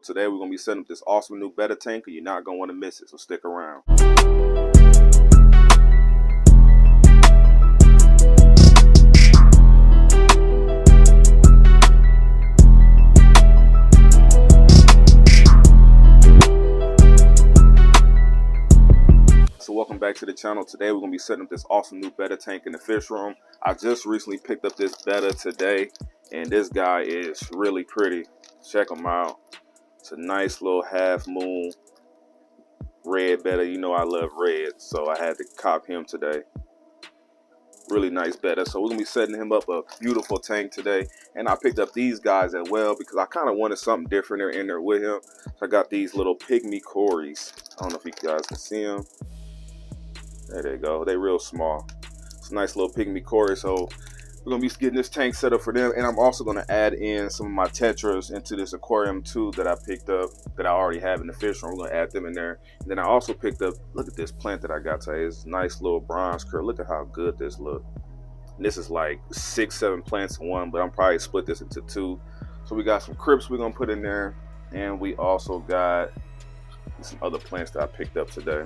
Today we're going to be setting up this awesome new Betta tank, and you're not going to want to miss it, so stick around. So welcome back to the channel. Today we're going to be setting up this awesome new Betta tank in the fish room. I just recently picked up this Betta today, and this guy is really pretty. Check him out. It's a nice little half moon red Betta. You know I love red, so I had to cop him today. Really nice Betta. So we're gonna be setting him up a beautiful tank today, and I picked up these guys as well because I kind of wanted something different in there with him. So I got these little pygmy cories. I don't know if you guys can see them. There they go. They real small. It's a nice little pygmy cory. So we're gonna be getting this tank set up for them, and I'm also gonna add in some of my tetras into this aquarium too that I picked up that I already have in the fish room. We're gonna add them in there. And then I also picked up, look at this plant that I got today. It's a nice little bronze curl. Look at how good this looks. This is like 6-7 plants in one, but I'm probably split this into 2. So we got some crypts we're gonna put in there, and we also got some other plants that I picked up today.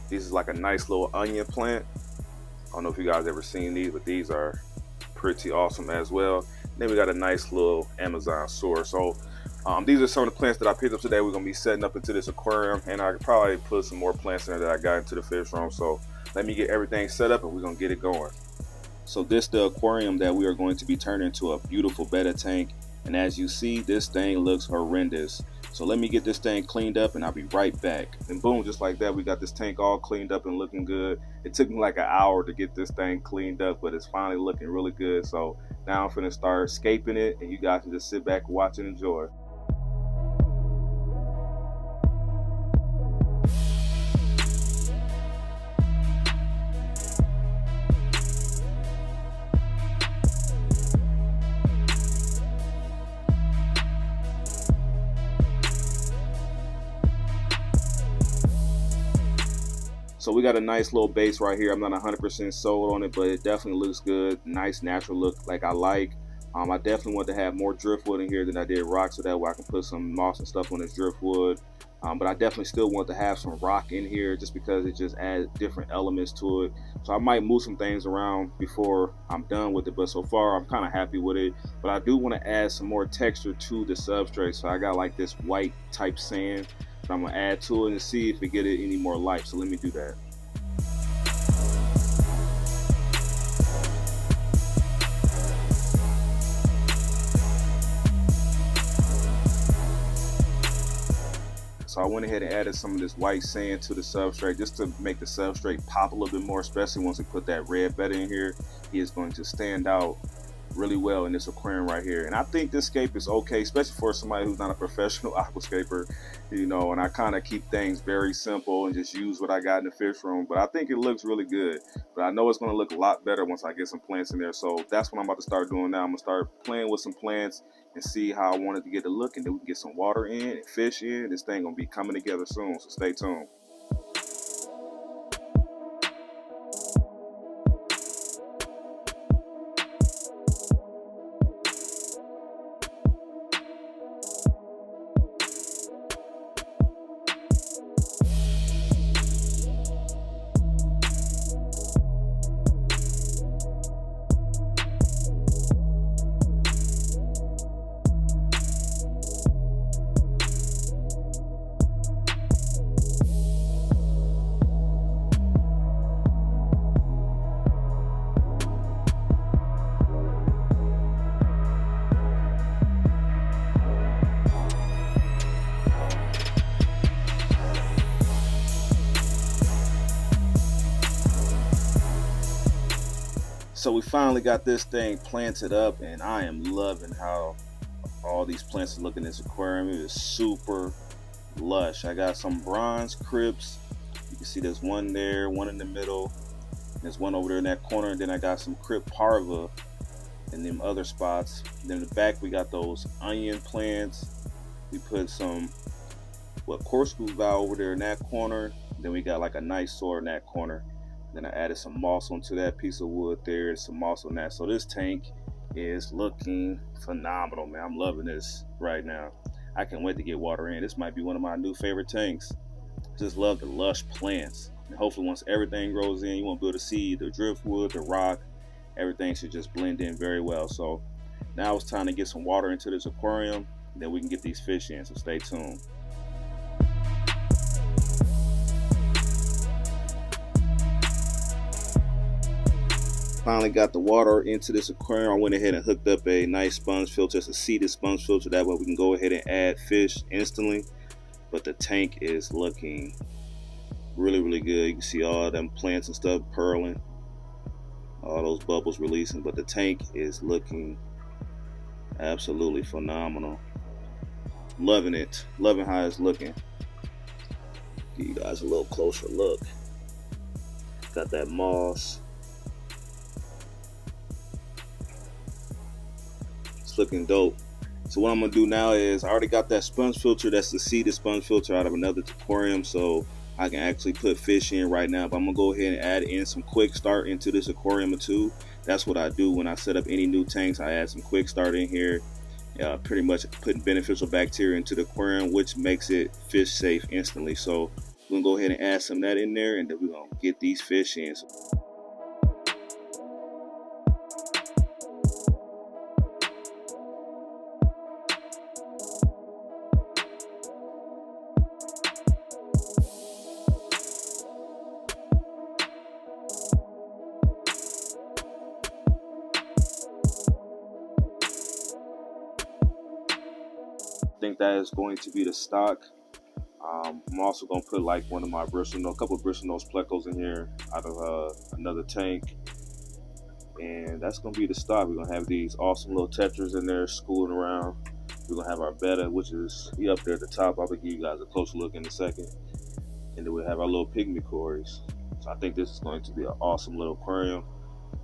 This is like a nice little onion plant. I don't know if you guys ever seen these, but these are pretty awesome as well. Then we got a nice little Amazon sword. So these are some of the plants that I picked up today. We're gonna be setting up into this aquarium, and I could probably put some more plants in there that I got into the fish room. So let me get everything set up and we're gonna get it going. So this is the aquarium that we are going to be turning into a beautiful Betta tank. And as you see, this thing looks horrendous. So let me get this thing cleaned up and I'll be right back. And boom, just like that, we got this tank all cleaned up and looking good. It took me like an hour to get this thing cleaned up, but it's finally looking really good. So now I'm finna start scaping it, and you guys can just sit back, watch, and enjoy. So we got a nice little base right here. I'm not 100% sold on it, but it definitely looks good. Nice natural look like I like. I definitely want to have more driftwood in here than I did rock, so that way I can put some moss and stuff on this driftwood. But I definitely still want to have some rock in here just because it just adds different elements to it. So I might move some things around before I'm done with it, but so far I'm kind of happy with it. But I do want to add some more texture to the substrate. So I got like this white type sand that I'm gonna add to it and see if it get it any more life. So let me do that. So I went ahead and added some of this white sand to the substrate just to make the substrate pop a little bit more, especially once we put that red Betta in here. He is going to stand out really well in this aquarium right here. And I think this scape is okay, especially for somebody who's not a professional aquascaper, you know, and I kind of keep things very simple and just use what I got in the fish room. But I think it looks really good. But I know it's going to look a lot better once I get some plants in there. So that's what I'm about to start doing now. I'm going to start playing with some plants and see how I wanted to get it look, and then we can get some water in and fish in. This thing going to be coming together soon, so stay tuned. So we finally got this thing planted up, and I am loving how all these plants are looking in this aquarium. It is super lush. I got some bronze crypts. You can see there's one there, one in the middle, there's one over there in that corner, and then I got some crypt parva in them other spots. And then in the back we got those onion plants. We put some corkscrew valve over there in that corner. Then we got like a nice sword in that corner. Then I added some moss onto that piece of wood there, and some moss on that. So this tank is looking phenomenal, man. I'm loving this right now. I can't wait to get water in. This might be one of my new favorite tanks. Just love the lush plants. And hopefully once everything grows in, you won't be able to see the driftwood, the rock, everything should just blend in very well. So now it's time to get some water into this aquarium, then we can get these fish in, so stay tuned. Finally got the water into this aquarium. I went ahead and hooked up a nice sponge filter. It's a seated sponge filter. That way we can go ahead and add fish instantly. But the tank is looking really, really good. You can see all them plants and stuff purling, all those bubbles releasing. But the tank is looking absolutely phenomenal. Loving it. Loving how it's looking. Give you guys a little closer look. Got that moss. Looking dope. So what I'm gonna do now is I already got that sponge filter. That's the seeded sponge filter out of another aquarium, so I can actually put fish in right now. But I'm gonna go ahead and add in some quick start into this aquarium too. That's what I do when I set up any new tanks. I add some quick start in here, pretty much putting beneficial bacteria into the aquarium, which makes it fish safe instantly. So we're gonna go ahead and add some of that in there, and then we're gonna get these fish in. I think that is going to be the stock. I'm also going to put like one of my a couple of bristle nose plecos in here out of another tank. And that's going to be the stock. We're going to have these awesome little tetras in there schooling around. We're going to have our Betta, which is up there at the top. I'll give you guys a closer look in a second. And then we'll have our little pygmy cories. So I think this is going to be an awesome little aquarium.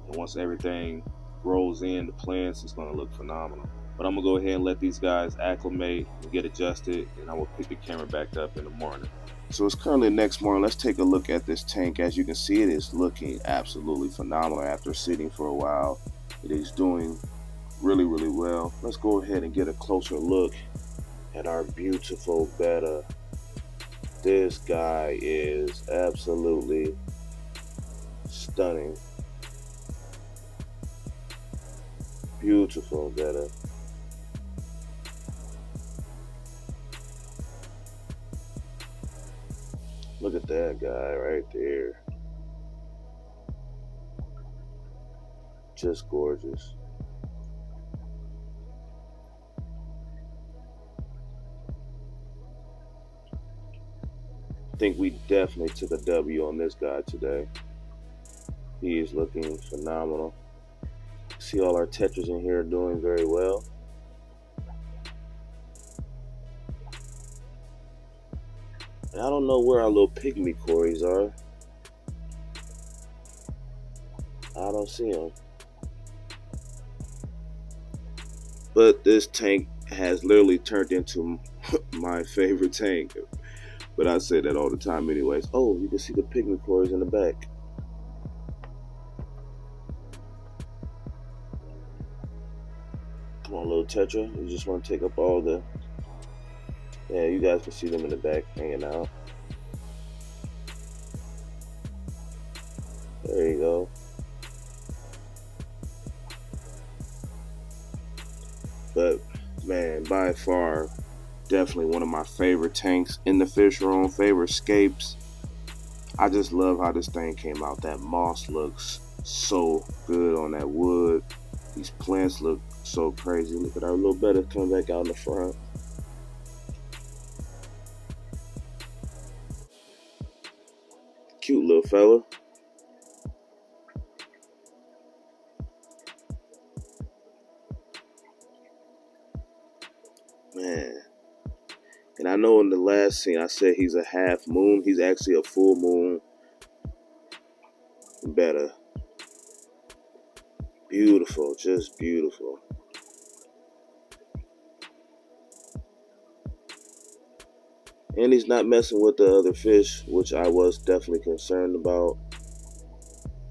And once everything grows in, the plants, it's going to look phenomenal. But I'm going to go ahead and let these guys acclimate and get adjusted, and I will pick the camera back up in the morning. So it's currently the next morning. Let's take a look at this tank. As you can see, it is looking absolutely phenomenal after sitting for a while. It is doing really, really well. Let's go ahead and get a closer look at our beautiful Betta. This guy is absolutely stunning. Beautiful Betta. Look at that guy right there. Just gorgeous. I think we definitely took a W on this guy today. He is looking phenomenal. See all our tetras in here doing very well. And I don't know where our little pygmy cories are. I don't see them. But this tank has literally turned into my favorite tank. But I say that all the time anyways. Oh, you can see the pygmy cories in the back. Come on, little tetra. You just want to take up all the... Yeah, you guys can see them in the back hanging out. There you go. But man, by far, definitely one of my favorite tanks in the fish room, favorite scapes. I just love how this thing came out. That moss looks so good on that wood. These plants look so crazy. Look at our little Betta coming back out in the front. Cute little fella. Man. And I know in the last scene I said he's a half moon. He's actually a full moon Betta. Beautiful, just beautiful. And he's not messing with the other fish, which I was definitely concerned about.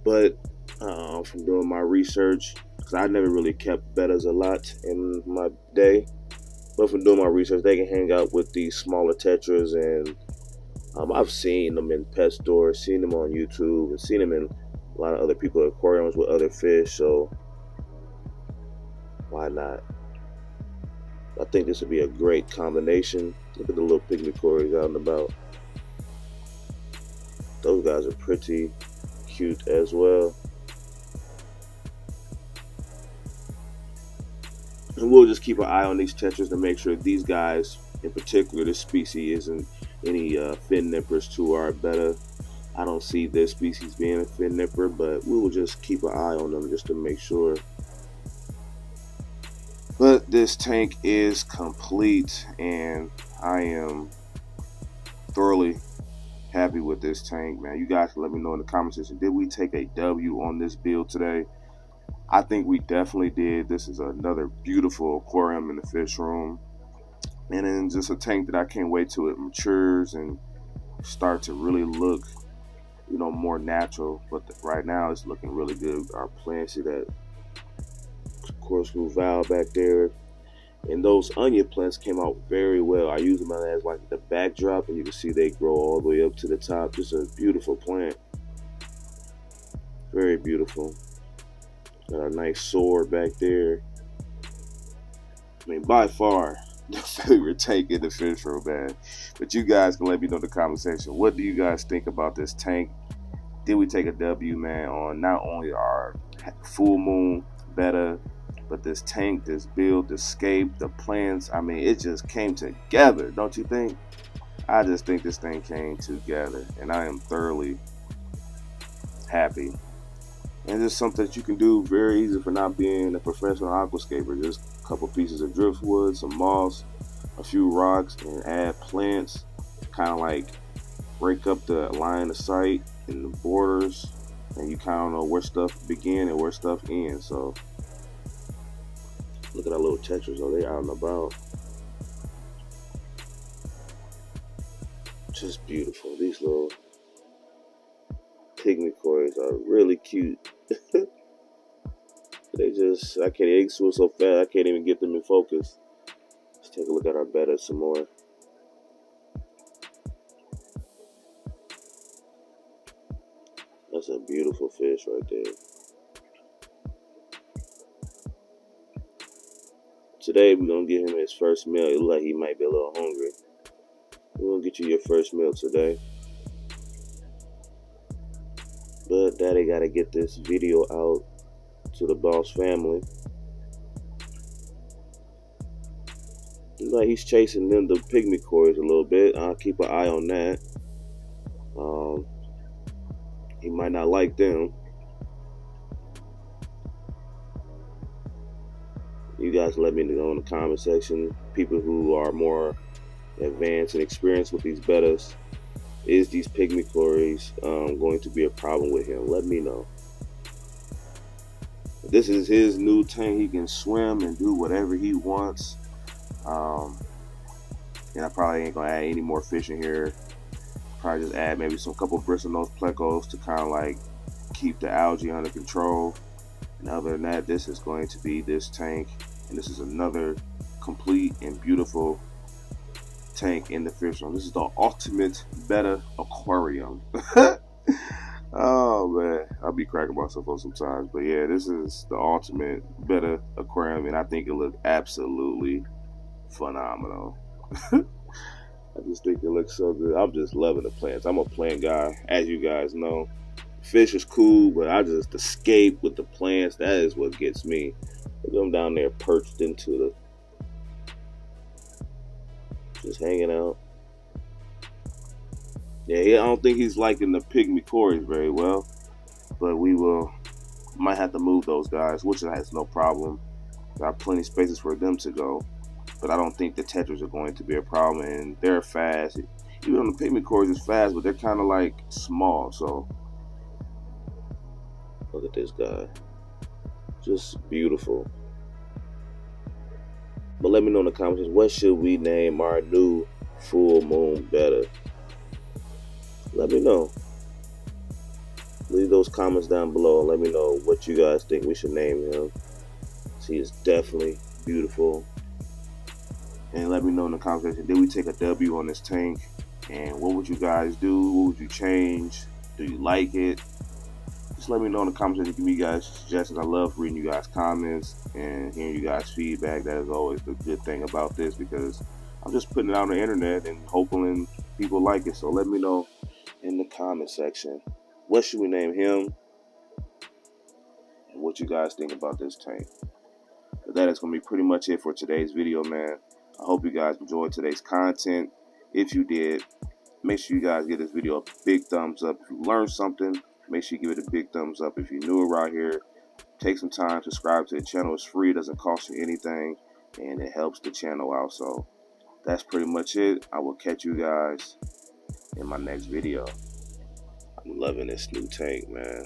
But from doing my research, because I never really kept bettas a lot in my day. But from doing my research, they can hang out with these smaller tetras, and I've seen them in pet stores, seen them on YouTube, and seen them in a lot of other people at aquariums with other fish. So why not? I think this would be a great combination. Look at the little pygmy out and about. Those guys are pretty cute as well. And we'll just keep an eye on these tetras to make sure these guys, in particular, this species, isn't any fin nippers to our Betta. I don't see this species being a fin nipper, but we will just keep an eye on them just to make sure. But this tank is complete, and I am thoroughly happy with this tank, man. You guys can let me know in the comment section, did we take a W on this build today? I think we definitely did. This is another beautiful aquarium in the fish room, and then just a tank that I can't wait till it matures and start to really look, you know, more natural. But right now it's looking really good. Our plants, see that corkscrew valve back there, and those onion plants came out very well. I use them as like the backdrop, and you can see they grow all the way up to the top. Just a beautiful plant, very beautiful. Got a nice sword back there. I mean, by far the favorite tank in the fish room, man. But you guys can let me know in the comment section, what do you guys think about this tank? Did we take a W, man, on not only our full moon Betta, but this tank, this build, the scape, the plants? I mean, it just came together, don't you think? I just think this thing came together, and I am thoroughly happy. And it's something that you can do very easy for not being a professional aquascaper. Just a couple pieces of driftwood, some moss, a few rocks, and add plants. Kind of like break up the line of sight and the borders, and you kind of know where stuff begin and where stuff ends. So look at our little tetras, though. They out and about. Just beautiful. These little pygmy cories are really cute. I can't egg swim so fast, I can't even get them in focus. Let's take a look at our Betta some more. That's a beautiful fish right there. Today we're gonna give him his first meal. It looks like he might be a little hungry. We're gonna get you your first meal today. But Daddy gotta get this video out to the boss family. Looks like he's chasing them, the pygmy cories, a little bit. I'll keep an eye on that. He might not like them. You guys let me know in the comment section, people who are more advanced and experienced with these bettas. Is these pygmy cories going to be a problem with him? Let me know. This is his new tank. He can swim and do whatever he wants. And I probably ain't gonna add any more fish in here. Probably just add maybe some couple bristlenose plecos to kind of like keep the algae under control. And other than that, this is going to be this tank, and this is another complete and beautiful tank in the fish room. This is the ultimate Betta aquarium. Oh man, I'll be cracking myself up sometimes, but yeah, this is the ultimate Betta aquarium, and I think it looks absolutely phenomenal. I just think it looks so good. I'm just loving the plants. I'm a plant guy, as you guys know. Fish is cool, but I just escape with the plants. That is what gets me. Look at them down there perched into the, just hanging out. Yeah, I don't think he's liking the pygmy cories very well, but we might have to move those guys, which has no problem. Got plenty of spaces for them to go, but I don't think the tetras are going to be a problem, and they're fast. Even though the pygmy cories is fast, but they're kind of like small. So look at this guy, just beautiful. But let me know in the comments, what should we name our new full moon Betta? Let me know. Leave those comments down below and let me know what you guys think we should name him. She is definitely beautiful. And let me know in the comment section, did we take a W on this tank? And what would you guys do? What would you change? Do you like it? Just let me know in the comment section. Give me you guys suggestions. I love reading you guys' comments and hearing you guys' feedback. That is always the good thing about this, because I'm just putting it out on the internet and hoping people like it. So let me know in the comment section, what should we name him? And what you guys think about this tank. But that is going to be pretty much it for today's video, man. I hope you guys enjoyed today's content. If you did, make sure you guys give this video a big thumbs up. If you learned something, make sure you give it a big thumbs up. If you're new around here, take some time, subscribe to the channel. It's free, it doesn't cost you anything, and it helps the channel out. So that's pretty much it. I will catch you guys in my next video. I'm loving this new tank, man.